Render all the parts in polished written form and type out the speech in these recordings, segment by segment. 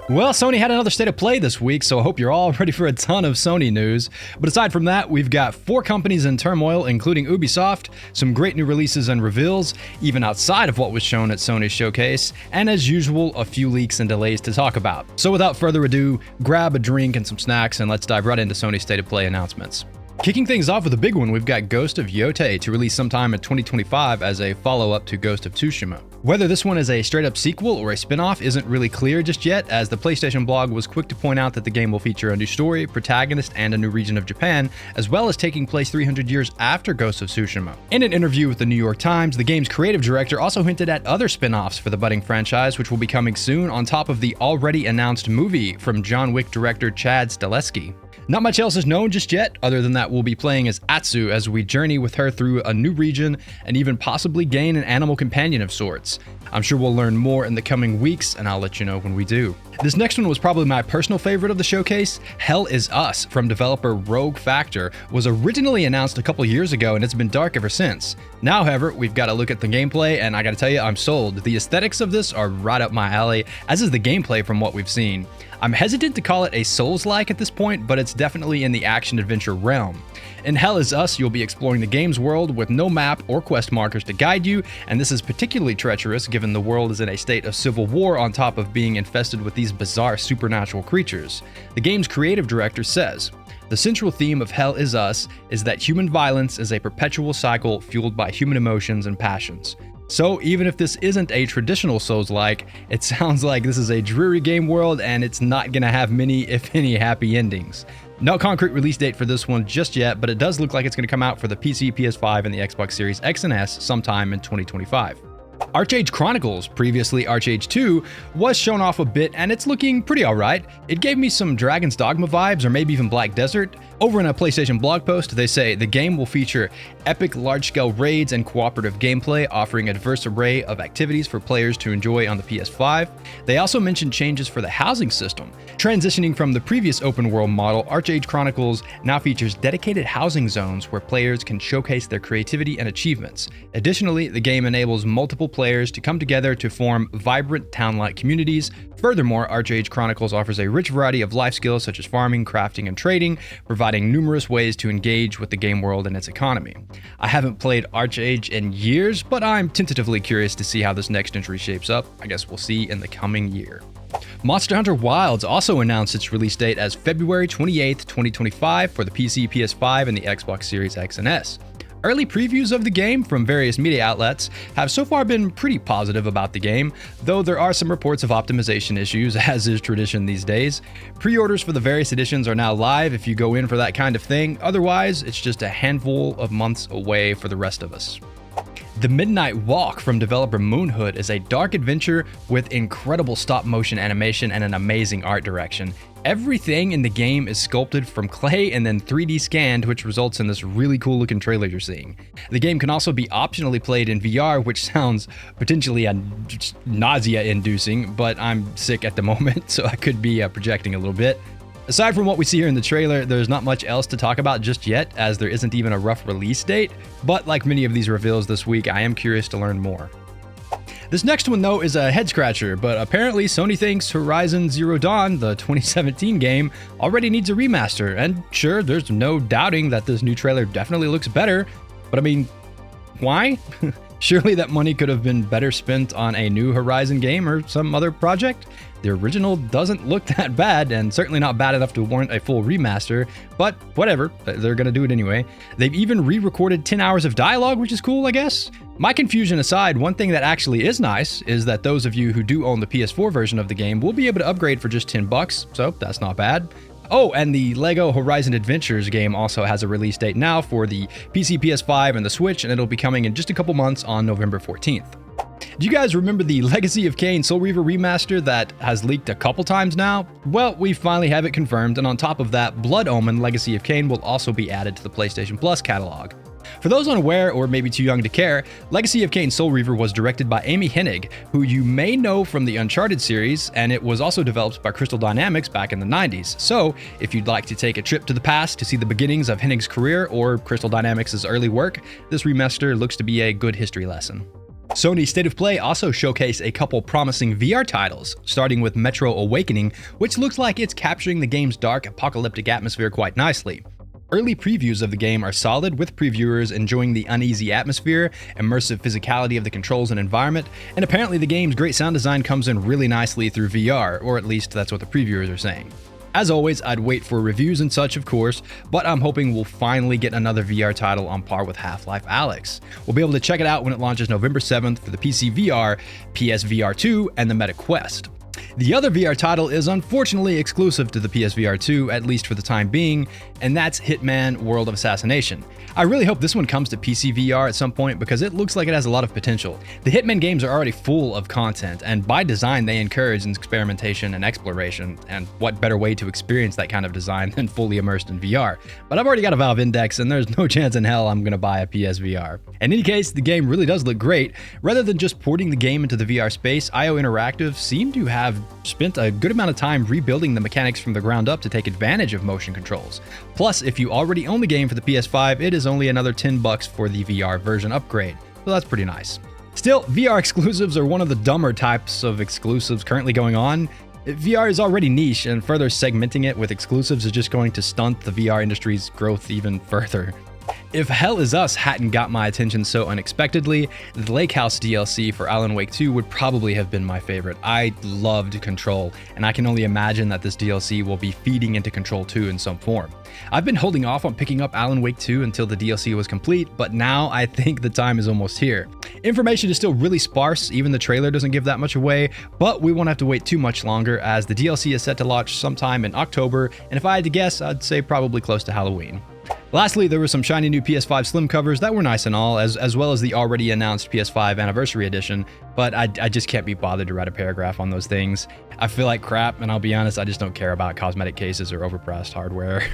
Well, Sony had another State of Play this week, so I hope you're all ready for a ton of Sony news. But aside from that, we've got 4 companies in turmoil, including Ubisoft, some great new releases and reveals, even outside of what was shown at Sony's showcase, and as usual, a few leaks and delays to talk about. So without further ado, grab a drink and some snacks, and let's dive right into Sony's State of Play announcements. Kicking things off with a big one, we've got Ghost of Yotei to release sometime in 2025 as a follow-up to Ghost of Tsushima. Whether this one is a straight-up sequel or a spin-off isn't really clear just yet, as the PlayStation blog was quick to point out that the game will feature a new story, protagonist, and a new region of Japan, as well as taking place 300 years after Ghost of Tsushima. In an interview with the New York Times, the game's creative director also hinted at other spin-offs for the budding franchise, which will be coming soon on top of the already announced movie from John Wick director Chad Stahelski. Not much else is known just yet, other than that we'll be playing as Atsu as we journey with her through a new region and even possibly gain an animal companion of sorts. I'm sure we'll learn more in the coming weeks, and I'll let you know when we do. This next one was probably my personal favorite of the showcase. Hell Is Us from developer Rogue Factor was originally announced a couple years ago, and it's been dark ever since. Now, however, we've got to look at the gameplay, and I gotta tell you, I'm sold. The aesthetics of this are right up my alley, as is the gameplay from what we've seen. I'm hesitant to call it a Souls-like at this point, but it's definitely in the action-adventure realm. In Hell Is Us, you'll be exploring the game's world with no map or quest markers to guide you, and this is particularly treacherous given the world is in a state of civil war on top of being infested with these bizarre supernatural creatures. The game's creative director says, "The central theme of Hell Is Us is that human violence is a perpetual cycle fueled by human emotions and passions." So even if this isn't a traditional Souls-like, it sounds like this is a dreary game world and it's not gonna have many, if any, happy endings. No concrete release date for this one just yet, but it does look like it's gonna come out for the PC, PS5, and the Xbox Series X and S sometime in 2025. Archage Chronicles, previously Archage 2, was shown off a bit and it's looking pretty alright. It gave me some Dragon's Dogma vibes or maybe even Black Desert. Over in a PlayStation blog post, they say the game will feature epic large-scale raids and cooperative gameplay, offering a diverse array of activities for players to enjoy on the PS5. They also mentioned changes for the housing system. Transitioning from the previous open-world model, Archage Chronicles now features dedicated housing zones where players can showcase their creativity and achievements. Additionally, the game enables multiple players to come together to form vibrant town-like communities. Furthermore, Archage Chronicles offers a rich variety of life skills such as farming, crafting, and trading, providing numerous ways to engage with the game world and its economy. I haven't played Archage in years, but I'm tentatively curious to see how this next entry shapes up. I guess we'll see in the coming year. Monster Hunter Wilds also announced its release date as February 28th, 2025 for the PC, PS5, and the Xbox Series X and S. Early previews of the game from various media outlets have so far been pretty positive about the game, though there are some reports of optimization issues, as is tradition these days. Pre-orders for the various editions are now live if you go in for that kind of thing. Otherwise, it's just a handful of months away for the rest of us. The Midnight Walk from developer Moonhood is a dark adventure with incredible stop-motion animation and an amazing art direction. Everything in the game is sculpted from clay and then 3D scanned, which results in this really cool looking trailer you're seeing. The game can also be optionally played in VR, which sounds potentially nausea-inducing, but I'm sick at the moment, so I could be projecting a little bit. Aside from what we see here in the trailer, there's not much else to talk about just yet, as there isn't even a rough release date, but like many of these reveals this week, I am curious to learn more. This next one, though, is a head-scratcher, but apparently Sony thinks Horizon Zero Dawn, the 2017 game, already needs a remaster, and sure, there's no doubting that this new trailer definitely looks better, but I mean, why? Surely that money could have been better spent on a new Horizon game or some other project? The original doesn't look that bad, and certainly not bad enough to warrant a full remaster, but whatever, they're gonna do it anyway. They've even re-recorded 10 hours of dialogue, which is cool, I guess. My confusion aside, one thing that actually is nice is that those of you who do own the PS4 version of the game will be able to upgrade for just $10, so that's not bad. Oh, and the LEGO Horizon Adventures game also has a release date now for the PC, PS5, and the Switch, and it'll be coming in just a couple months on November 14th. Do you guys remember the Legacy of Kain Soul Reaver remaster that has leaked a couple times now? Well, we finally have it confirmed, and on top of that, Blood Omen Legacy of Kain will also be added to the PlayStation Plus catalog. For those unaware or maybe too young to care, Legacy of Kain Soul Reaver was directed by Amy Hennig, who you may know from the Uncharted series, and it was also developed by Crystal Dynamics back in the 90s. So, if you'd like to take a trip to the past to see the beginnings of Hennig's career or Crystal Dynamics' early work, this remaster looks to be a good history lesson. Sony State of Play also showcased a couple promising VR titles, starting with Metro Awakening, which looks like it's capturing the game's dark, apocalyptic atmosphere quite nicely. Early previews of the game are solid, with previewers enjoying the uneasy atmosphere, immersive physicality of the controls and environment, and apparently the game's great sound design comes in really nicely through VR, or at least that's what the previewers are saying. As always, I'd wait for reviews and such, of course, but I'm hoping we'll finally get another VR title on par with Half-Life Alyx. We'll be able to check it out when it launches November 7th for the PC VR, PSVR 2, and the Meta Quest. The other VR title is unfortunately exclusive to the PSVR 2, at least for the time being, and that's Hitman World of Assassination. I really hope this one comes to PC VR at some point because it looks like it has a lot of potential. The Hitman games are already full of content, and by design they encourage experimentation and exploration, and what better way to experience that kind of design than fully immersed in VR. But I've already got a Valve Index, and there's no chance in hell I'm going to buy a PSVR. In any case, the game really does look great. Rather than just porting the game into the VR space, IO Interactive seem to have spent a good amount of time rebuilding the mechanics from the ground up to take advantage of motion controls. Plus, if you already own the game for the PS5, it is only another $10 for the VR version upgrade, so that's pretty nice. Still, VR exclusives are one of the dumber types of exclusives currently going on. VR is already niche, and further segmenting it with exclusives is just going to stunt the VR industry's growth even further. If Hell Is Us hadn't got my attention so unexpectedly, the Lake House DLC for Alan Wake 2 would probably have been my favorite. I loved Control, and I can only imagine that this DLC will be feeding into Control 2 in some form. I've been holding off on picking up Alan Wake 2 until the DLC was complete, but now I think the time is almost here. Information is still really sparse, even the trailer doesn't give that much away, but we won't have to wait too much longer as the DLC is set to launch sometime in October, and if I had to guess, I'd say probably close to Halloween. Lastly, there were some shiny new PS5 Slim covers that were nice and all, as well as the already announced PS5 Anniversary Edition, but I just can't be bothered to write a paragraph on those things. I feel like crap, and I'll be honest, I just don't care about cosmetic cases or overpriced hardware.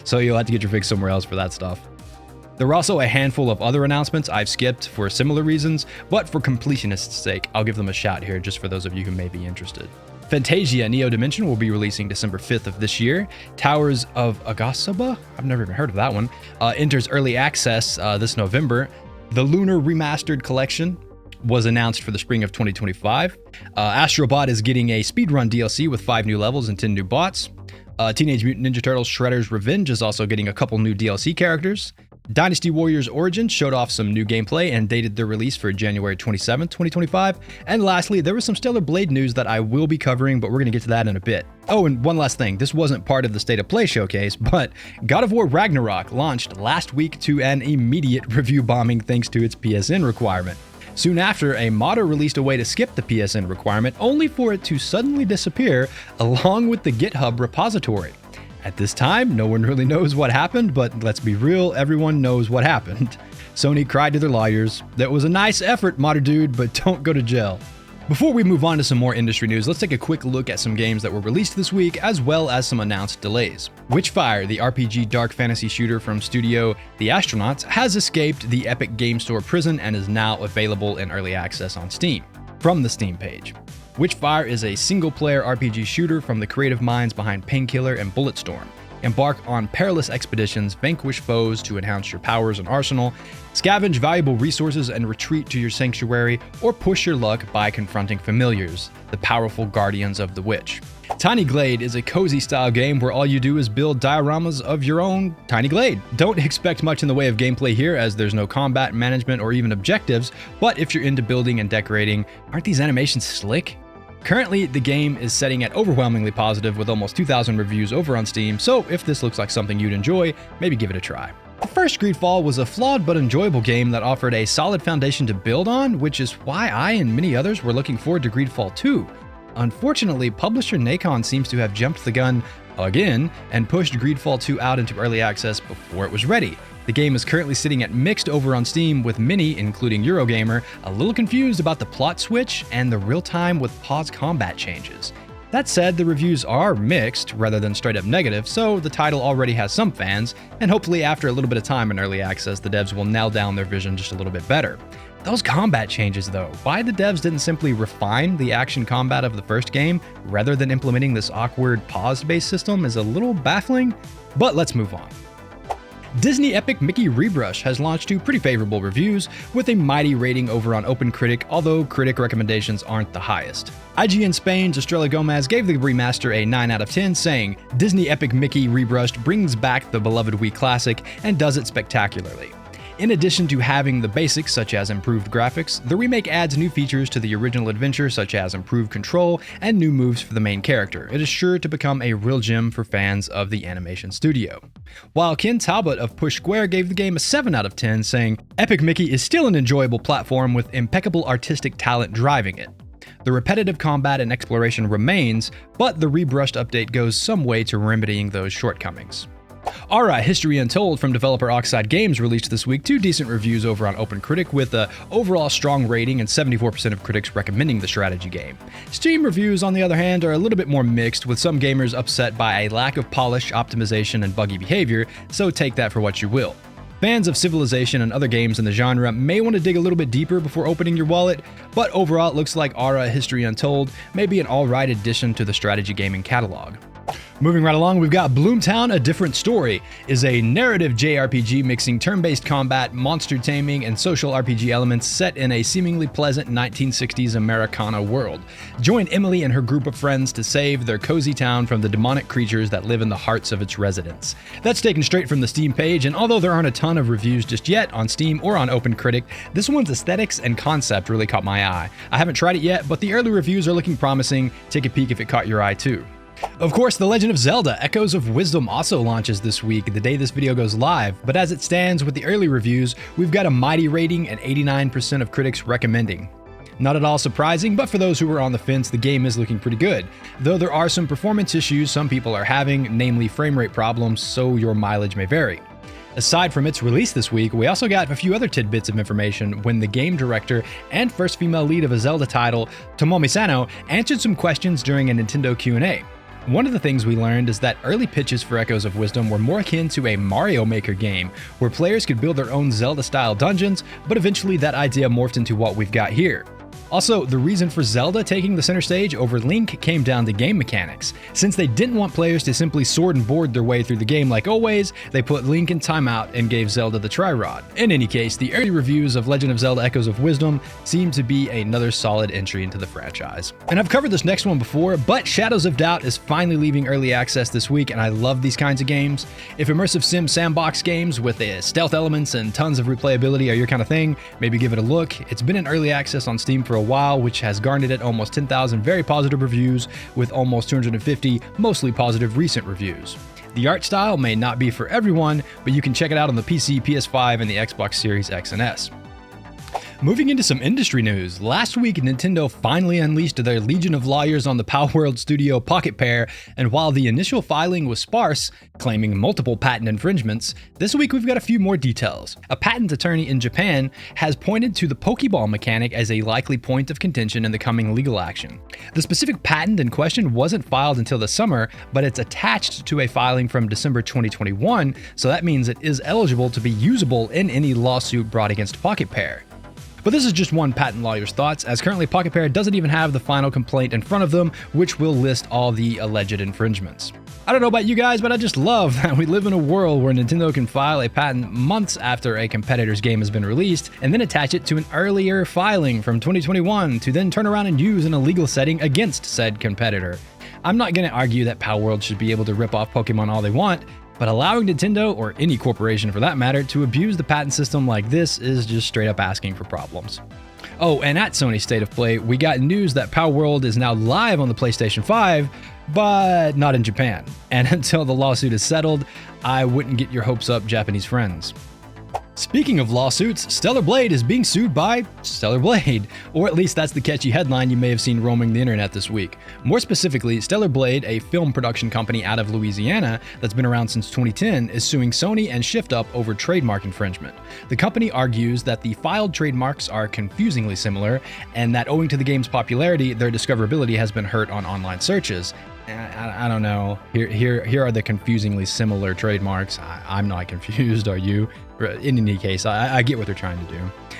So you'll have to get your fix somewhere else for that stuff. There were also a handful of other announcements I've skipped for similar reasons, but for completionist's sake, I'll give them a shout here just for those of you who may be interested. Fantasia Neo Dimension will be releasing December 5th of this year. Towers of Agasaba, I've never even heard of that one, enters early access this November. The Lunar Remastered Collection was announced for the spring of 2025. Astrobot is getting a speedrun DLC with 5 new levels and 10 new bots. Teenage Mutant Ninja Turtles Shredder's Revenge is also getting a couple new DLC characters. Dynasty Warriors Origins showed off some new gameplay and dated their release for January 27th, 2025. And lastly, there was some Stellar Blade news that I will be covering, but we're going to get to that in a bit. Oh, and one last thing. This wasn't part of the State of Play showcase, but God of War Ragnarok launched last week to an immediate review bombing thanks to its PSN requirement. Soon after, a modder released a way to skip the PSN requirement, only for it to suddenly disappear along with the GitHub repository. At this time, no one really knows what happened, but let's be real, everyone knows what happened. Sony cried to their lawyers, "That was a nice effort, modder dude, but don't go to jail." Before we move on to some more industry news, let's take a quick look at some games that were released this week, as well as some announced delays. Witchfire, the RPG dark fantasy shooter from studio The Astronauts, has escaped the Epic Game Store prison and is now available in early access on Steam, from the Steam page. Witchfire is a single-player RPG shooter from the creative minds behind Painkiller and Bulletstorm. Embark on perilous expeditions, vanquish foes to enhance your powers and arsenal, scavenge valuable resources and retreat to your sanctuary, or push your luck by confronting familiars, the powerful guardians of the witch. Tiny Glade is a cozy style game where all you do is build dioramas of your own tiny glade. Don't expect much in the way of gameplay here, as there's no combat, management, or even objectives, but if you're into building and decorating, aren't these animations slick? Currently, the game is setting at overwhelmingly positive with almost 2,000 reviews over on Steam, so if this looks like something you'd enjoy, maybe give it a try. The first Greedfall was a flawed but enjoyable game that offered a solid foundation to build on, which is why I and many others were looking forward to Greedfall 2. Unfortunately, publisher Nacon seems to have jumped the gun again and pushed Greedfall 2 out into early access before it was ready. The game is currently sitting at mixed over on Steam, with many, including Eurogamer, a little confused about the plot switch and the real-time with pause combat changes. That said, the reviews are mixed rather than straight up negative, so the title already has some fans, and hopefully after a little bit of time in early access, the devs will nail down their vision just a little bit better. Those combat changes though, why the devs didn't simply refine the action combat of the first game rather than implementing this awkward pause-based system is a little baffling, but let's move on. Disney Epic Mickey Rebrush has launched to pretty favorable reviews, with a mighty rating over on OpenCritic, although critic recommendations aren't the highest. IGN Spain's Estrella Gomez gave the remaster a 9 out of 10, saying, "Disney Epic Mickey Rebrushed brings back the beloved Wii classic and does it spectacularly. In addition to having the basics such as improved graphics, the remake adds new features to the original adventure such as improved control and new moves for the main character. It is sure to become a real gem for fans of the animation studio." While Ken Talbot of Push Square gave the game a 7 out of 10, saying, "Epic Mickey is still an enjoyable platform with impeccable artistic talent driving it. The repetitive combat and exploration remains, but the rebrushed update goes some way to remedying those shortcomings." Alright, History Untold from developer Oxide Games released this week 2 decent reviews over on OpenCritic with a overall strong rating and 74% of critics recommending the strategy game. Steam reviews, on the other hand, are a little bit more mixed, with some gamers upset by a lack of polish, optimization, and buggy behavior, so take that for what you will. Fans of Civilization and other games in the genre may want to dig a little bit deeper before opening your wallet, but overall it looks like Ara History Untold may be an alright addition to the strategy gaming catalog. Moving right along, we've got Bloomtown: A Different Story is a narrative JRPG mixing turn-based combat, monster taming, and social RPG elements set in a seemingly pleasant 1960s Americana world. Join Emily and her group of friends to save their cozy town from the demonic creatures that live in the hearts of its residents. That's taken straight from the Steam page, and although there aren't a ton of reviews just yet on Steam or on OpenCritic, this one's aesthetics and concept really caught my eye. I haven't tried it yet, but the early reviews are looking promising. Take a peek if it caught your eye too. Of course, The Legend of Zelda: Echoes of Wisdom also launches this week, the day this video goes live, but as it stands with the early reviews, we've got a mighty rating and 89% of critics recommending. Not at all surprising, but for those who were on the fence, the game is looking pretty good, though there are some performance issues some people are having, namely frame rate problems, so your mileage may vary. Aside from its release this week, we also got a few other tidbits of information when the game director and first female lead of a Zelda title, Tomomi Sano, answered some questions during a Nintendo Q&A. One of the things we learned is that early pitches for Echoes of Wisdom were more akin to a Mario Maker game, where players could build their own Zelda-style dungeons, but eventually that idea morphed into what we've got here. Also, the reason for Zelda taking the center stage over Link came down to game mechanics. Since they didn't want players to simply sword and board their way through the game like always, they put Link in timeout and gave Zelda the Tri-Rod. In any case, the early reviews of Legend of Zelda: Echoes of Wisdom seem to be another solid entry into the franchise. And I've covered this next one before, but Shadows of Doubt is finally leaving early access this week, and I love these kinds of games. If immersive sim sandbox games with stealth elements and tons of replayability are your kind of thing, maybe give it a look. It's been in early access on Steam for a while, which has garnered it almost 10,000 very positive reviews, with almost 250 mostly positive recent reviews. The art style may not be for everyone, but you can check it out on the PC, PS5, and the Xbox Series X and S. Moving into some industry news, last week Nintendo finally unleashed their legion of lawyers on the Palworld studio Pocket Pair, and while the initial filing was sparse, claiming multiple patent infringements, this week we've got a few more details. A patent attorney in Japan has pointed to the Pokeball mechanic as a likely point of contention in the coming legal action. The specific patent in question wasn't filed until the summer, but it's attached to a filing from December 2021, so that means it is eligible to be usable in any lawsuit brought against Pocket Pair. But this is just one patent lawyer's thoughts, as currently Pocket Pair doesn't even have the final complaint in front of them, which will list all the alleged infringements. I don't know about you guys, but I just love that we live in a world where Nintendo can file a patent months after a competitor's game has been released, and then attach it to an earlier filing from 2021 to then turn around and use in a legal setting against said competitor. I'm not going to argue that Palworld should be able to rip off Pokemon all they want, but allowing Nintendo, or any corporation for that matter, to abuse the patent system like this is just straight up asking for problems. Oh, and at Sony State of Play, we got news that Palworld is now live on the PlayStation 5, but not in Japan. And until the lawsuit is settled, I wouldn't get your hopes up, Japanese friends. Speaking of lawsuits, Stellar Blade is being sued by Stellar Blade, or at least that's the catchy headline you may have seen roaming the internet this week. More specifically, Stellar Blade, a film production company out of Louisiana that's been around since 2010, is suing Sony and Shift Up over trademark infringement. The company argues that the filed trademarks are confusingly similar, and that owing to the game's popularity, their discoverability has been hurt on online searches. I don't know. Here are the confusingly similar trademarks. I'm not confused, are you? In any case, I get what they're trying to do.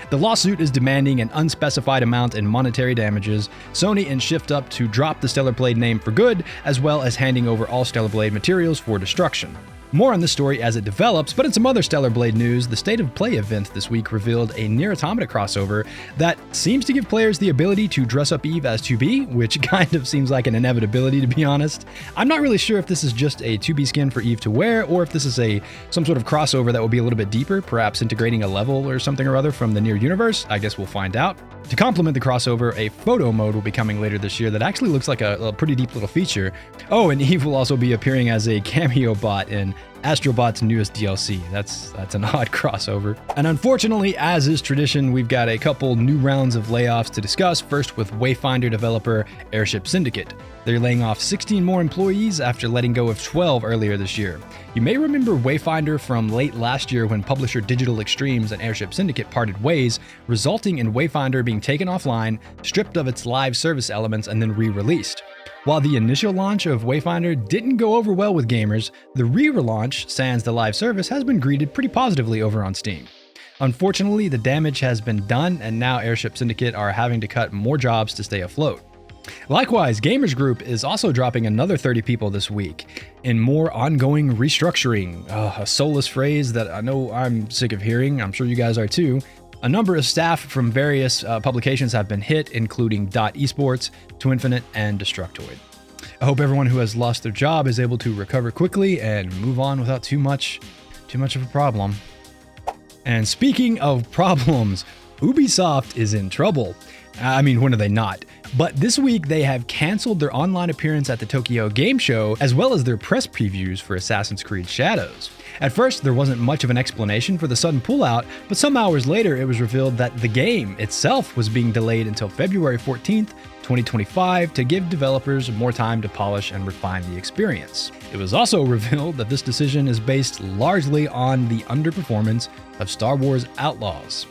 The lawsuit is demanding an unspecified amount in monetary damages. Sony and Shift Up to drop the Stellar Blade name for good, as well as handing over all Stellar Blade materials for destruction. More on this story as it develops, but in some other Stellar Blade news, the State of Play event this week revealed a Nier Automata crossover that seems to give players the ability to dress up Eve as 2B, which kind of seems like an inevitability, to be honest. I'm not really sure if this is just a 2B skin for Eve to wear, or if this is some sort of crossover that will be a little bit deeper, perhaps integrating a level or something or other from the Nier universe. I guess we'll find out. To complement the crossover, a photo mode will be coming later this year that actually looks like a pretty deep little feature. Oh, and Eve will also be appearing as a cameo bot in Astrobot's newest DLC. That's an odd crossover. And unfortunately, as is tradition, we've got a couple new rounds of layoffs to discuss, first with Wayfinder developer Airship Syndicate. They're laying off 16 more employees after letting go of 12 earlier this year. You may remember Wayfinder from late last year when publisher Digital Extremes and Airship Syndicate parted ways, resulting in Wayfinder being taken offline, stripped of its live service elements, and then re-released. While the initial launch of Wayfinder didn't go over well with gamers, the re-relaunch, sans the live service, has been greeted pretty positively over on Steam. Unfortunately, the damage has been done, and now Airship Syndicate are having to cut more jobs to stay afloat. Likewise, Gamers Group is also dropping another 30 people this week in more ongoing restructuring, a soulless phrase that I know I'm sick of hearing. I'm sure you guys are too. A number of staff from various publications have been hit, including Dot Esports, Twinfinite, and Destructoid. I hope everyone who has lost their job is able to recover quickly and move on without too much of a problem. And speaking of problems, Ubisoft is in trouble. I mean, when are they not? But this week they have canceled their online appearance at the Tokyo Game Show, as well as their press previews for Assassin's Creed Shadows. At first, there wasn't much of an explanation for the sudden pullout, but some hours later it was revealed that the game itself was being delayed until February 14th, 2025 to give developers more time to polish and refine the experience. It was also revealed that this decision is based largely on the underperformance of Star Wars Outlaws.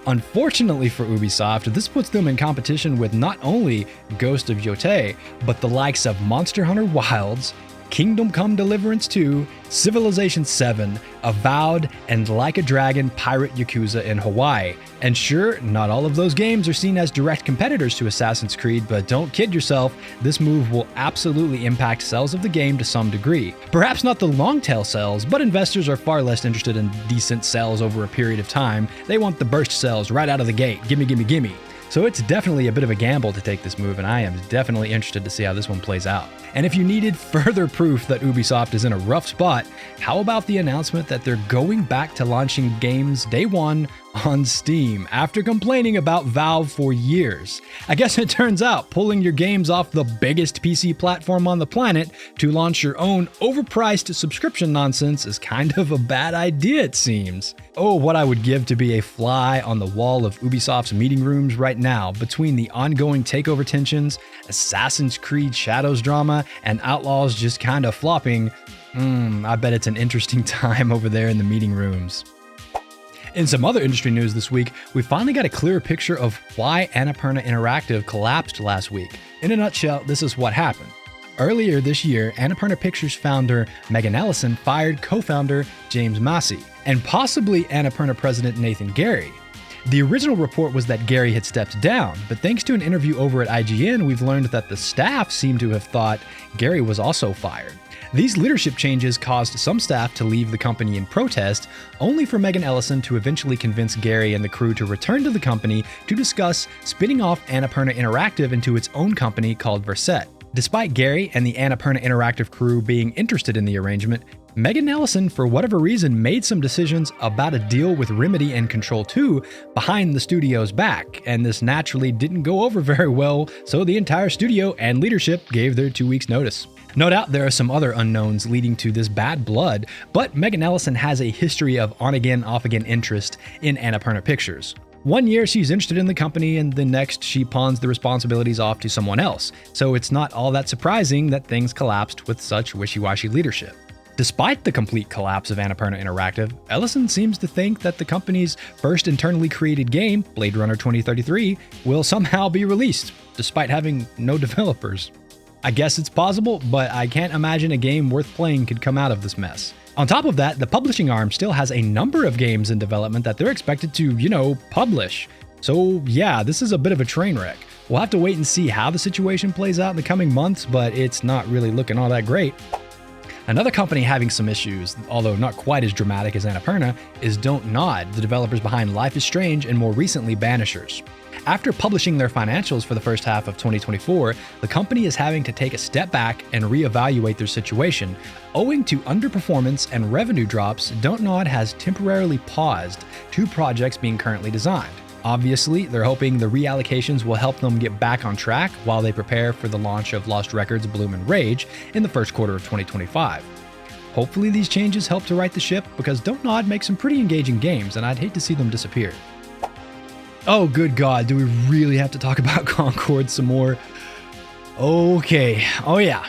Unfortunately for Ubisoft, this puts them in competition with not only Ghost of Yotei, but the likes of Monster Hunter Wilds, Kingdom Come Deliverance 2, Civilization 7, Avowed, and Like a Dragon Pirate Yakuza in Hawaii. And sure, not all of those games are seen as direct competitors to Assassin's Creed, but don't kid yourself, this move will absolutely impact sales of the game to some degree. Perhaps not the long-tail sales, but investors are far less interested in decent sales over a period of time. They want the burst sales right out of the gate. Gimme, gimme, gimme. So it's definitely a bit of a gamble to take this move, and I am definitely interested to see how this one plays out. And if you needed further proof that Ubisoft is in a rough spot, how about the announcement that they're going back to launching games day one on Steam after complaining about Valve for years? I guess it turns out pulling your games off the biggest PC platform on the planet to launch your own overpriced subscription nonsense is kind of a bad idea, it seems. Oh, what I would give to be a fly on the wall of Ubisoft's meeting rooms right now between the ongoing takeover tensions, Assassin's Creed Shadows drama, and Outlaws just kind of flopping. I bet it's an interesting time over there in the meeting rooms. In some other industry news this week, we finally got a clearer picture of why Annapurna Interactive collapsed last week. In a nutshell, this is what happened. Earlier this year, Annapurna Pictures founder Megan Ellison fired co-founder James Massey, and possibly Annapurna president Nathan Gary. The original report was that Gary had stepped down, but thanks to an interview over at IGN, we've learned that the staff seemed to have thought Gary was also fired. These leadership changes caused some staff to leave the company in protest, only for Megan Ellison to eventually convince Gary and the crew to return to the company to discuss spinning off Annapurna Interactive into its own company called Verset. Despite Gary and the Annapurna Interactive crew being interested in the arrangement, Megan Ellison, for whatever reason, made some decisions about a deal with Remedy and Control 2 behind the studio's back, and this naturally didn't go over very well, so the entire studio and leadership gave their 2 weeks notice. No doubt there are some other unknowns leading to this bad blood, but Megan Ellison has a history of on-again, off-again interest in Annapurna Pictures. One year she's interested in the company, and the next she pawns the responsibilities off to someone else, so it's not all that surprising that things collapsed with such wishy-washy leadership. Despite the complete collapse of Annapurna Interactive, Ellison seems to think that the company's first internally created game, Blade Runner 2033, will somehow be released, despite having no developers. I guess it's possible, but I can't imagine a game worth playing could come out of this mess. On top of that, the publishing arm still has a number of games in development that they're expected to, publish. So yeah, this is a bit of a train wreck. We'll have to wait and see how the situation plays out in the coming months, but it's not really looking all that great. Another company having some issues, although not quite as dramatic as Annapurna, is Don't Nod, the developers behind Life is Strange and more recently Banishers. After publishing their financials for the first half of 2024, the company is having to take a step back and reevaluate their situation. Owing to underperformance and revenue drops, Don't Nod has temporarily paused 2 projects being currently designed. Obviously, they're hoping the reallocations will help them get back on track while they prepare for the launch of Lost Records Bloom and Rage in the first quarter of 2025. Hopefully these changes help to right the ship, because Don't Nod makes some pretty engaging games and I'd hate to see them disappear. Oh good god, do we really have to talk about Concord some more? Okay, oh yeah.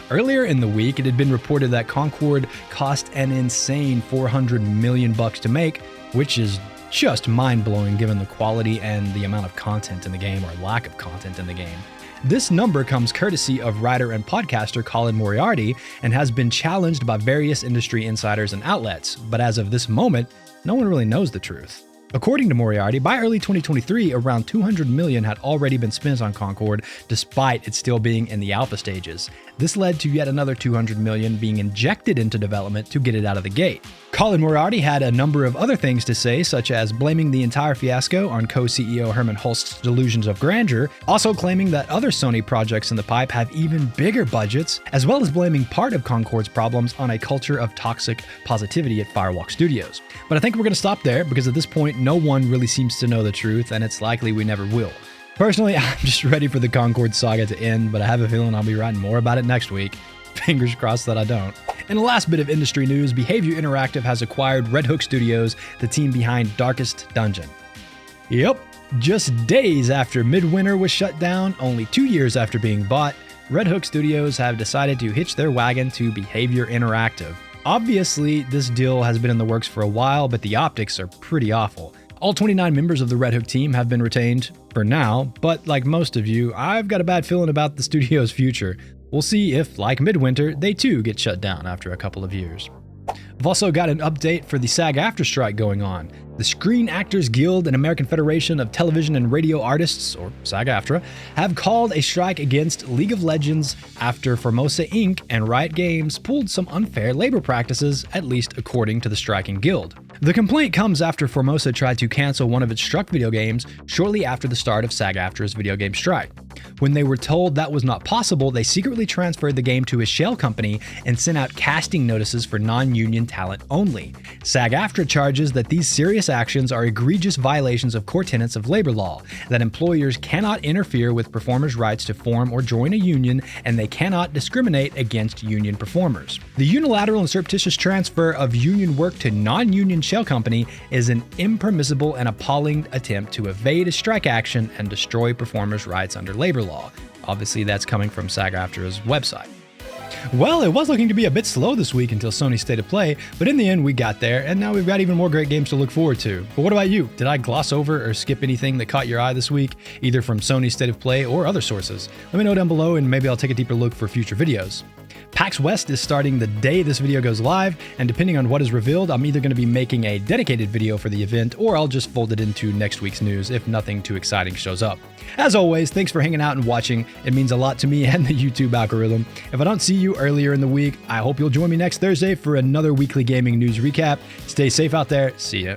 Earlier in the week, it had been reported that Concord cost an insane $400 million to make, which is just mind-blowing given the quality and the amount of content in the game, or lack of content in the game. This number comes courtesy of writer and podcaster Colin Moriarty and has been challenged by various industry insiders and outlets, but as of this moment, no one really knows the truth. According to Moriarty, by early 2023, around $200 million had already been spent on Concord, despite it still being in the alpha stages. This led to yet another $200 million being injected into development to get it out of the gate. Colin Moriarty had a number of other things to say, such as blaming the entire fiasco on co-CEO Herman Hulst's delusions of grandeur, also claiming that other Sony projects in the pipe have even bigger budgets, as well as blaming part of Concord's problems on a culture of toxic positivity at Firewalk Studios. But I think we're going to stop there, because at this point, no one really seems to know the truth, and it's likely we never will. Personally, I'm just ready for the Concord saga to end, but I have a feeling I'll be writing more about it next week. Fingers crossed that I don't. In the last bit of industry news, Behavior Interactive has acquired Red Hook Studios, the team behind Darkest Dungeon. Yep, just days after Midwinter was shut down, only 2 years after being bought, Red Hook Studios have decided to hitch their wagon to Behavior Interactive. Obviously, this deal has been in the works for a while, but the optics are pretty awful. All 29 members of the Red Hook team have been retained for now, but like most of you, I've got a bad feeling about the studio's future. We'll see if, like Midwinter, they too get shut down after a couple of years. I've also got an update for the SAG-AFTRA strike going on. The Screen Actors Guild and American Federation of Television and Radio Artists, or SAG-AFTRA, have called a strike against League of Legends after Formosa Inc. and Riot Games pulled some unfair labor practices, at least according to the striking guild. The complaint comes after Formosa tried to cancel one of its struck video games shortly after the start of SAG-AFTRA's video game strike. When they were told that was not possible, they secretly transferred the game to a shell company and sent out casting notices for non-union talent only. SAG-AFTRA charges that these serious actions are egregious violations of core tenets of labor law, that employers cannot interfere with performers' rights to form or join a union, and they cannot discriminate against union performers. The unilateral and surreptitious transfer of union work to non-union shell company is an impermissible and appalling attempt to evade a strike action and destroy performers' rights under labor law. Obviously, that's coming from SAG-AFTRA's website. Well, it was looking to be a bit slow this week until Sony State of Play, but in the end we got there, and now we've got even more great games to look forward to. But what about you? Did I gloss over or skip anything that caught your eye this week, either from Sony State of Play or other sources? Let me know down below, and maybe I'll take a deeper look for future videos. PAX West is starting the day this video goes live, and depending on what is revealed, I'm either going to be making a dedicated video for the event, or I'll just fold it into next week's news if nothing too exciting shows up. As always, thanks for hanging out and watching. It means a lot to me and the YouTube algorithm. If I don't see you earlier in the week, I hope you'll join me next Thursday for another weekly gaming news recap. Stay safe out there. See ya.